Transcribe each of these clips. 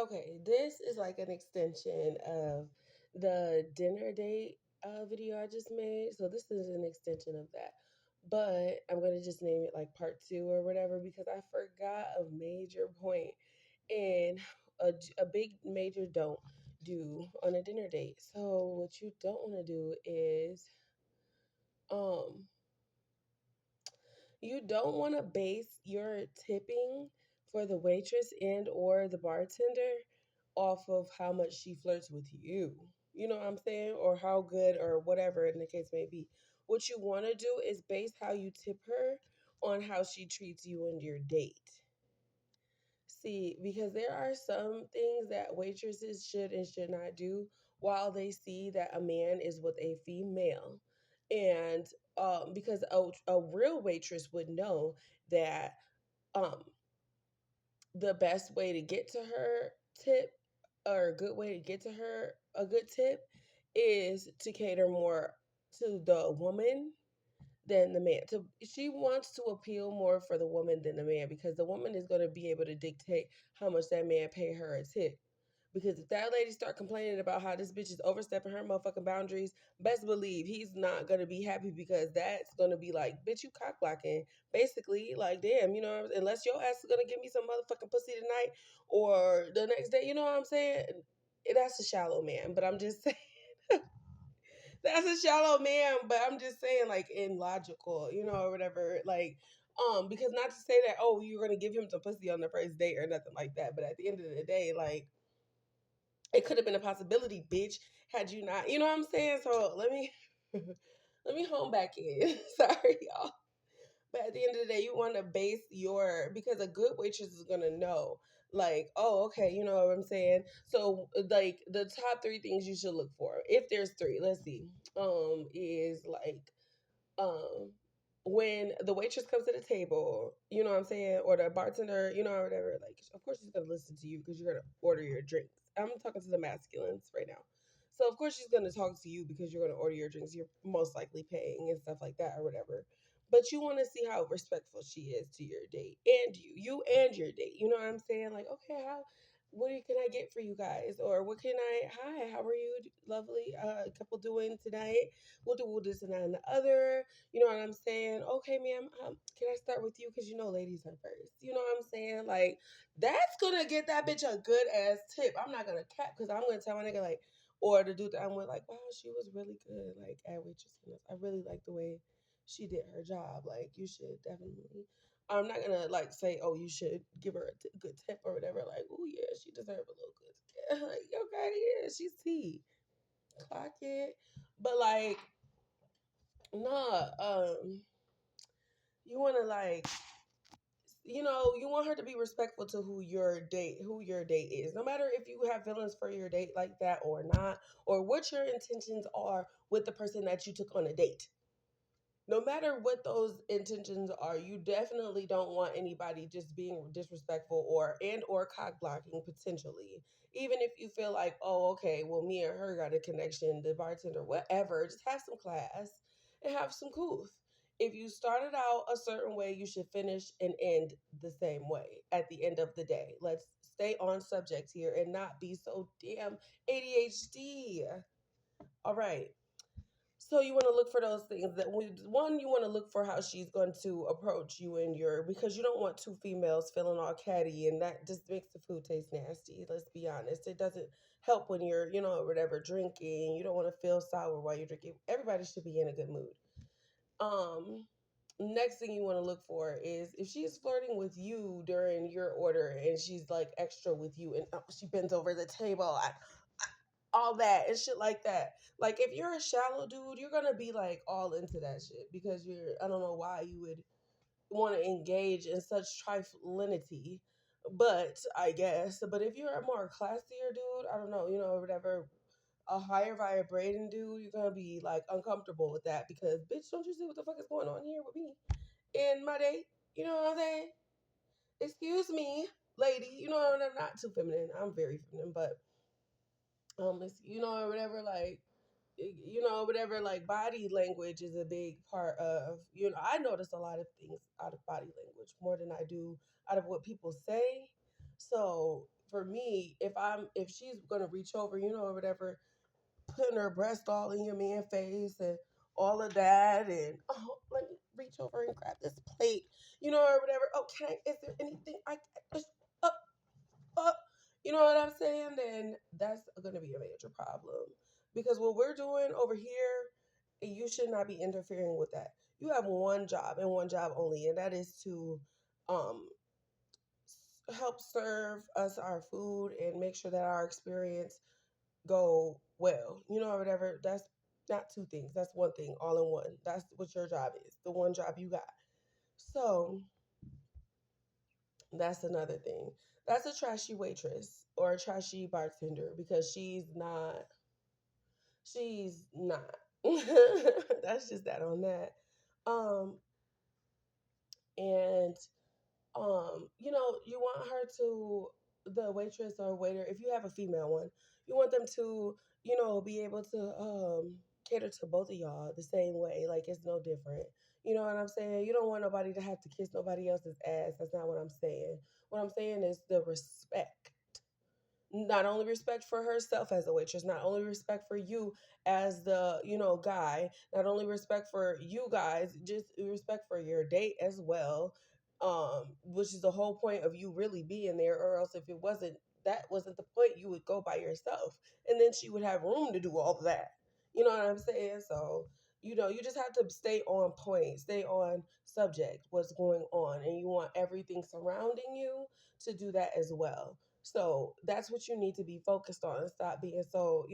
Okay, this is like an extension of the dinner date video I just made. So this is an extension of that. But I'm going to just name it like part two or whatever because I forgot a major point and a big major don't do on a dinner date. So what you don't want to do is um you don't want to base your tipping for the waitress and or the bartender off of how much she flirts with you. You know what I'm saying? Or how good or whatever in the case may be. What you want to do is base how you tip her on how she treats you and your date. See, because there are some things that waitresses should and should not do while they see that a man is with a female. And because a real waitress would know that um, the best way to get to her tip or a good way to get to her a good tip is to cater more to the woman than the man. To she wants to appeal more for the woman than the man because the woman is going to be able to dictate how much that man pay her a tip. Because if that lady start complaining about how this bitch is overstepping her motherfucking boundaries, best believe he's not gonna be happy because that's gonna be like, bitch, you cock blocking. Basically, like, damn, you know, unless your ass is gonna give me some motherfucking pussy tonight or the next day, you know what I'm saying? That's a shallow man, but I'm just saying that's a shallow man, but I'm just saying, like, in logical, you know, or whatever. Like, because not to say that, oh, you're gonna give him some pussy on the first date or nothing like that, but at the end of the day, like, it could have been a possibility, bitch, had you not, you know what I'm saying? So let me let me home back in. Sorry, y'all. But at the end of the day, you want to base your because a good waitress is gonna know, like, oh, okay, you know what I'm saying. So, like, the top three things you should look for, if there's three, let's see, is like um when the waitress comes to the table, you know what I'm saying, or the bartender, you know, or whatever, like of course she's gonna listen to you because you're gonna order your drinks. I'm talking to the masculines right now. So of course she's gonna talk to you because you're gonna order your drinks. You're most likely paying and stuff like that or whatever. But you want to see how respectful she is to your date and you and your date. You know what I'm saying? Like, okay, how can I get for you guys? Or what can hi, how are you? Lovely couple doing tonight? We'll do this and that and the other. You know what I'm saying? Okay, ma'am, can I start with you? Because you know ladies are first. You know what I'm saying? Like, that's going to get that bitch a good ass tip. I'm not going to cap because I'm going to tell my nigga, like, or the dude that I'm with, like, wow, she was really good, like, at waitressing us. I really like the way she did her job. Like, you should definitely. I'm not gonna like say, oh, you should give her a good tip or whatever. Like, oh yeah, she deserves a little good tip. Like, okay, yeah, she's T. Clock it. But like, nah, you want to like you want her to be respectful to who your date is, no matter if you have feelings for your date like that or not, or what your intentions are with the person that you took on a date. No matter what those intentions are, you definitely don't want anybody just being disrespectful or cock blocking potentially. Even if you feel like, oh, okay, well, me and her got a connection, the bartender, whatever, just have some class and have some cool. If you started out a certain way, you should finish and end the same way at the end of the day. Let's stay on subject here and not be so damn ADHD. All right. So you want to look for those things that one you want to look for how she's going to approach you and your because you don't want two females feeling all catty and that just makes the food taste nasty. Let's be honest. It doesn't help when you're whatever drinking. You don't want to feel sour while you're drinking. Everybody should be in a good mood. Um, Next thing you want to look for is if she's flirting with you during your order and she's like extra with you and she bends over the table all that and shit like that. Like if you're a shallow dude, you're gonna be like all into that shit because I don't know why you would want to engage in such triflinity, but I guess. But if you're a more classier dude, I don't know, whatever, a higher vibrating dude, you're gonna be like uncomfortable with that because bitch, don't you see what the fuck is going on here with me in my date? You know what I'm saying? Excuse me, lady. I'm not too feminine. I'm very feminine, but it's whatever like whatever like body language is a big part of I notice a lot of things out of body language more than I do out of what people say. So for me, if she's gonna reach over, or whatever, putting her breast all in your man face and all of that, and oh, let me reach over and grab this plate, or whatever. Oh, is there anything uh, uh, you know what I'm saying? Then that's going to be a major problem because what we're doing over here, you should not be interfering with that. You have one job and one job only, and that is to um, help serve us our food and make sure that our experience go well. Or whatever. That's not two things. That's one thing, all in one. That's what your job is. The one job you got. So that's another thing. That's a trashy waitress or a trashy bartender because she's not. That's just that on that. Um and you want her to, the waitress or waiter, if you have a female one, you want them to, be able to cater to both of y'all the same way. Like it's no different. You know what I'm saying? You don't want nobody to have to kiss nobody else's ass. That's not what I'm saying. What I'm saying is the respect, not only respect for herself as a waitress, not only respect for you as the guy, not only respect for you guys, just respect for your date as well, which is the whole point of you really being there. Or else if it wasn't, that wasn't the point, you would go by yourself and then she would have room to do all of that. You know what I'm saying? So you just have to stay on point, stay on subject, what's going on, and you want everything surrounding you to do that as well. So that's what you need to be focused on and stop being so,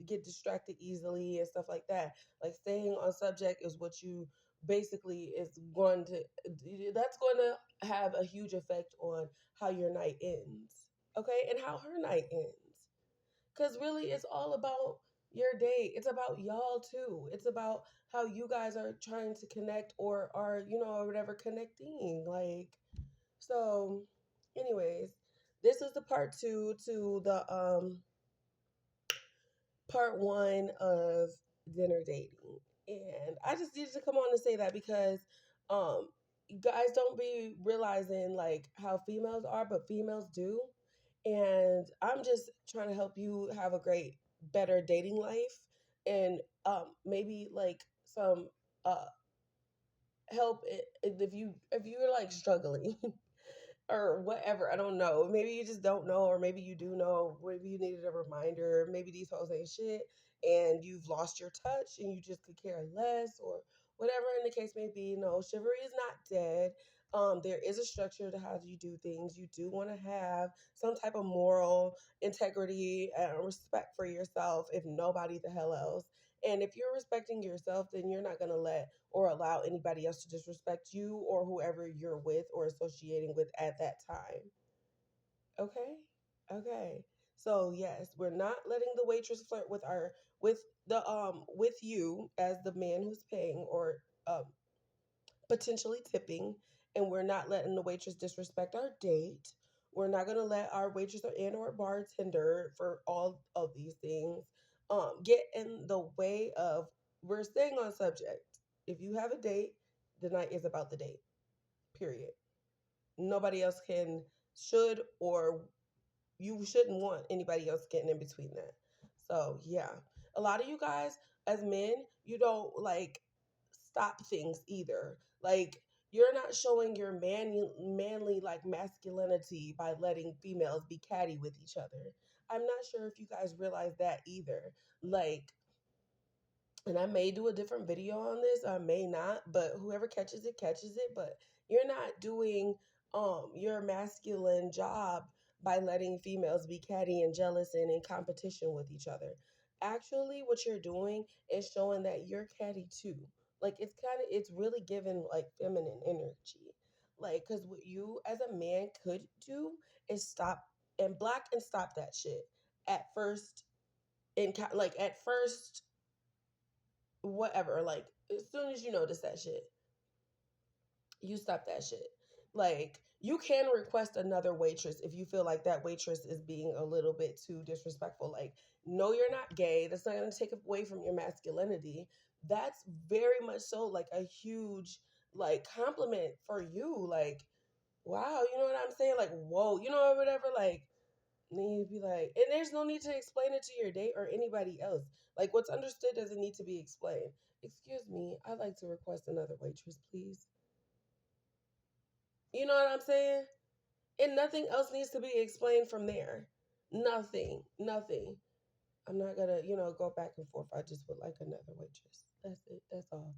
get distracted easily and stuff like that. Like staying on subject is what you basically is going to, that's going to have a huge effect on how your night ends. Okay. And how her night ends. Because really, it's all about your date. It's about y'all too. It's about how you guys are trying to connect or are, or whatever, connecting. Like, so, anyways, this is the part two to the part one of dinner dating. And I just needed to come on and say that because um guys don't be realizing like how females are, but females do. And I'm just trying to help you have a great, better dating life, and maybe like some uh help if you're like struggling or whatever. I don't know. Maybe you just don't know, or maybe you do know. Maybe you needed a reminder. Maybe these hoes ain't shit, and you've lost your touch, and you just could care less, or whatever in the case may be. No, chivalry is not dead. There is a structure to how you do things. You do want to have some type of moral integrity and respect for yourself, if nobody the hell else. And if you're respecting yourself, then you're not going to let or allow anybody else to disrespect you or whoever you're with or associating with at that time. Okay? Okay. So yes, we're not letting the waitress flirt with with you as the man who's paying or potentially tipping, and we're not letting the waitress disrespect our date. We're not going to let our waitress or bartender, for all of these things, get in the way of, we're staying on subject. If you have a date, the night is about the date, period. Nobody else should, or you shouldn't want anybody else getting in between that. So yeah, a lot of you guys as men, you don't like stop things either. Like you're not showing your manly like masculinity by letting females be catty with each other. I'm not sure if you guys realize that either. Like, and I may do a different video on this, I may not, but whoever catches it catches it. But you're not doing your masculine job by letting females be catty and jealous and in competition with each other. Actually, what you're doing is showing that you're catty too. Like it's really giving like feminine energy. Like, because what you as a man could do is stop and block and stop that shit at first. Like at first, whatever, like as soon as you notice that shit, you stop that shit. Like you can request another waitress if you feel like that waitress is being a little bit too disrespectful. Like, no, you're not gay. That's not going to take away from your masculinity. That's very much so like a huge like compliment for you. Like, wow, you know what I'm saying? Like, whoa, whatever. Like, Then you'd be like, and there's no need to explain it to your date or anybody else. Like, what's understood doesn't need to be explained. Excuse me, I'd like to request another waitress, please. You know what I'm saying? And nothing else needs to be explained from there. Nothing, nothing. I'm not gonna, go back and forth. I just would like another waitress. That's it. That's all.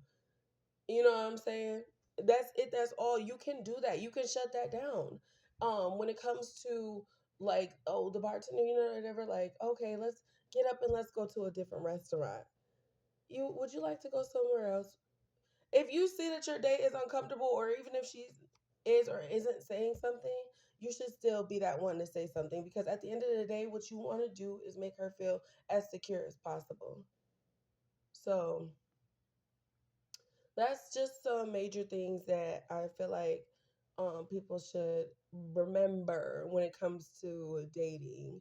You know what I'm saying? That's it. That's all. You can do that. You can shut that down. When it comes to like, oh, the bartender, whatever, like, okay, let's get up and let's go to a different restaurant. Would you like to go somewhere else? If you see that your date is uncomfortable, or even if she is or isn't saying something, you should still be that one to say something, because at the end of the day, what you want to do is make her feel as secure as possible. So that's just some major things that I feel like people should remember when it comes to dating.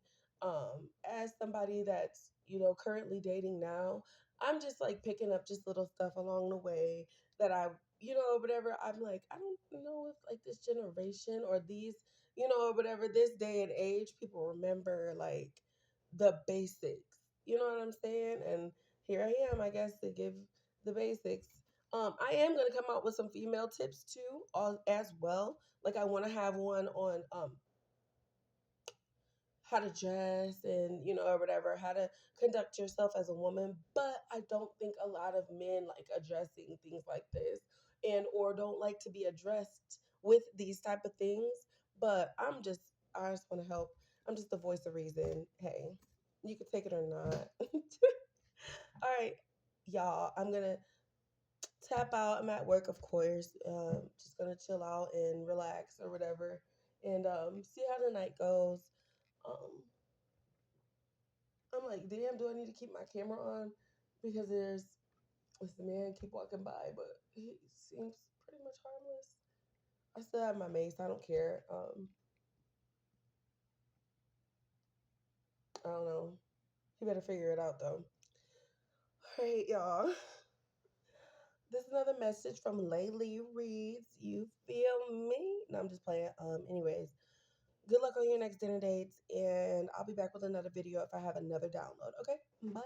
As somebody that's currently dating now, I'm just like picking up just little stuff along the way that whatever. I'm like, I don't know if like this generation or these whatever this day and age, people remember like the basics. You know what I'm saying? And here I am, I guess, to give the basics. I am gonna come out with some female tips too, as well. Like I want to have one on how to dress and or whatever, how to conduct yourself as a woman. But I don't think a lot of men like addressing things like this, and or don't like to be addressed with these type of things. But I just want to help. I'm just the voice of reason. Hey, you can take it or not. All right, y'all. I'm gonna tap out. I'm at work, of course. Just gonna chill out and relax or whatever, and see how the night goes. Um, I'm like, damn, do I need to keep my camera on? Because this man keep walking by, but he seems pretty much harmless. I still have my mace. I don't care. I don't know. He better figure it out though. All right, y'all. This is another message from Laylee reads. You feel me? No, I'm just playing. Anyways, good luck on your next dinner dates, and I'll be back with another video if I have another download. Okay, bye.